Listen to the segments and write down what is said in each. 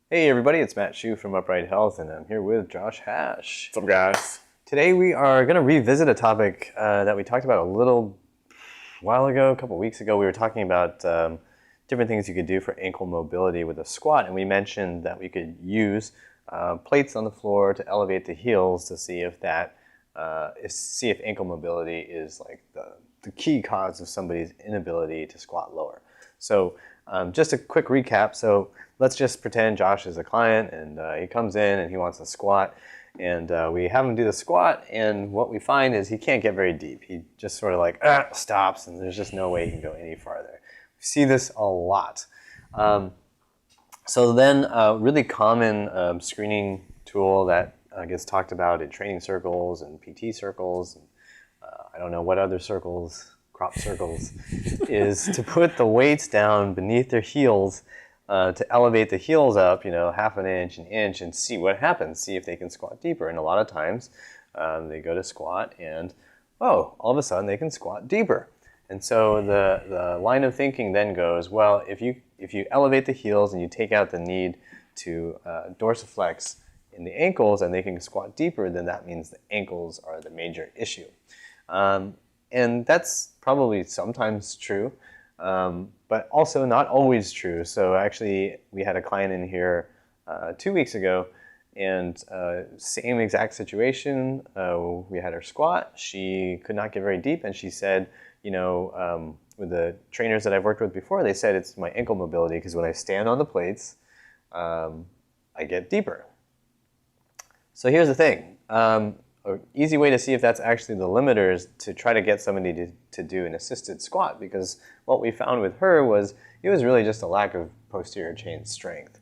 Hey everybody, it's Matt Shu from Upright Health, and I'm here with Josh Hash. What's up, guys? Today we are going to revisit a topic that we talked about a little while ago, a couple weeks ago. We were talking about different things you could do for ankle mobility with a squat, and we mentioned that we could use plates on the floor to elevate the heels to see if if ankle mobility is like the key cause of somebody's inability to squat lower. So just a quick recap. So let's just pretend Josh is a client and he comes in and he wants a squat, and we have him do the squat, and what we find is he can't get very deep. He just sort of like stops, and there's just no way he can go any farther. We see this a lot. So then a really common screening tool that gets talked about in training circles and PT circles, and I don't know what other circles, crop circles, is to put the weights down beneath their heels to elevate the heels up, half an inch, and see what happens, see if they can squat deeper. And a lot of times they go to squat and, all of a sudden they can squat deeper. And so the line of thinking then goes, well, if you elevate the heels and you take out the need to dorsiflex in the ankles and they can squat deeper, then that means the ankles are the major issue. And that's probably sometimes true, but also not always true. So actually, we had a client in here 2 weeks ago, and same exact situation. We had her squat. She could not get very deep, and she said, with the trainers that I've worked with before, they said it's my ankle mobility because when I stand on the plates, I get deeper. So here's the thing. An easy way to see if that's actually the limiter is to try to get somebody to do an assisted squat, because what we found with her was it was really just a lack of posterior chain strength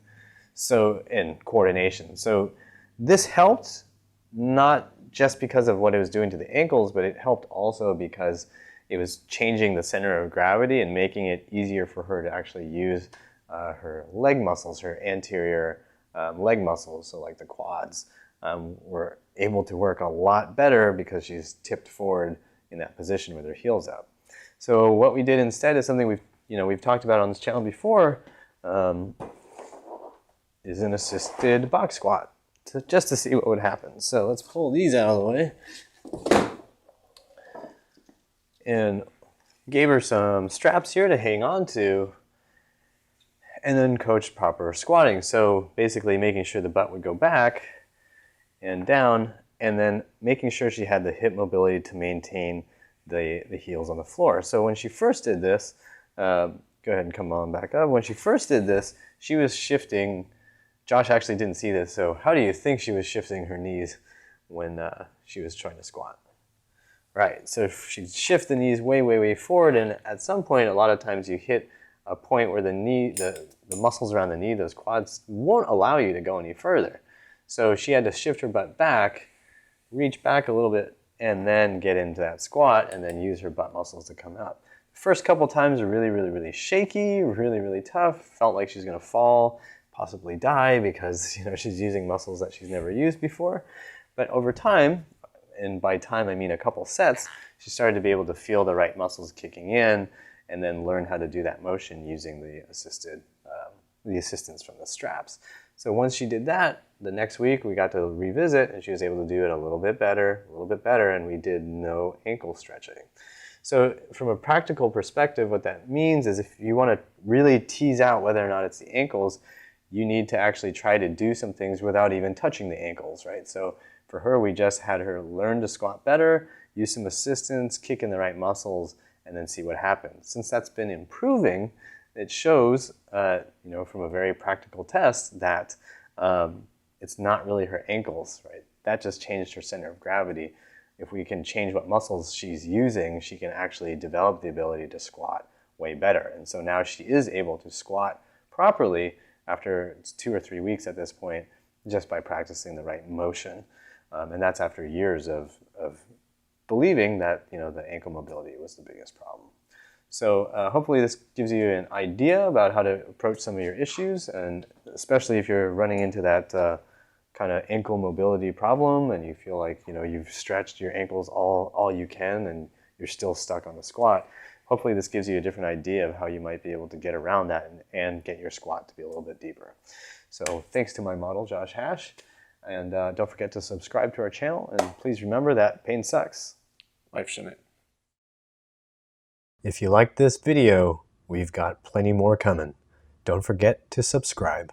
and coordination. So this helped not just because of what it was doing to the ankles, but it helped also because it was changing the center of gravity and making it easier for her to actually use her leg muscles, her anterior leg muscles, so like the quads. Were able to work a lot better because she's tipped forward in that position with her heels up. So what we did instead is something we've talked about on this channel before, is an assisted box squat, just to see what would happen. So let's pull these out of the way. And gave her some straps here to hang on to, and then coached proper squatting. So basically making sure the butt would go back and down, and then making sure she had the hip mobility to maintain the heels on the floor. So when she first did this, go ahead and come on back up. When she first did this, she was shifting. Josh actually didn't see this, so how do you think she was shifting her knees when she was trying to squat? Right, so she'd shift the knees way, way, way forward, and at some point, a lot of times you hit a point where the muscles around the knee, those quads, won't allow you to go any further. So she had to shift her butt back, reach back a little bit, and then get into that squat, and then use her butt muscles to come up. The first couple times were really, really, really shaky, really, really tough. Felt like she's going to fall, possibly die, because she's using muscles that she's never used before. But over time, and by time I mean a couple sets, she started to be able to feel the right muscles kicking in, and then learn how to do that motion using the assistance from the straps. So once she did that, the next week we got to revisit, and she was able to do it a little bit better, and we did no ankle stretching. So from a practical perspective, what that means is if you want to really tease out whether or not it's the ankles, you need to actually try to do some things without even touching the ankles, right? So for her, we just had her learn to squat better, use some assistance, kick in the right muscles, and then see what happens. Since that's been improving, it shows, from a very practical test that it's not really her ankles, right? That just changed her center of gravity. If we can change what muscles she's using, she can actually develop the ability to squat way better. And so now she is able to squat properly after 2 or 3 weeks at this point, just by practicing the right motion. And that's after years of believing that the ankle mobility was the biggest problem. So hopefully this gives you an idea about how to approach some of your issues, and especially if you're running into that kind of ankle mobility problem and you feel like you've stretched your ankles all you can and you're still stuck on the squat. hopefully this gives you a different idea of how you might be able to get around that and get your squat to be a little bit deeper. So thanks to my model, Josh Hash. And don't forget to subscribe to our channel. And please remember that pain sucks. Life shouldn't. If you liked this video, we've got plenty more coming. Don't forget to subscribe.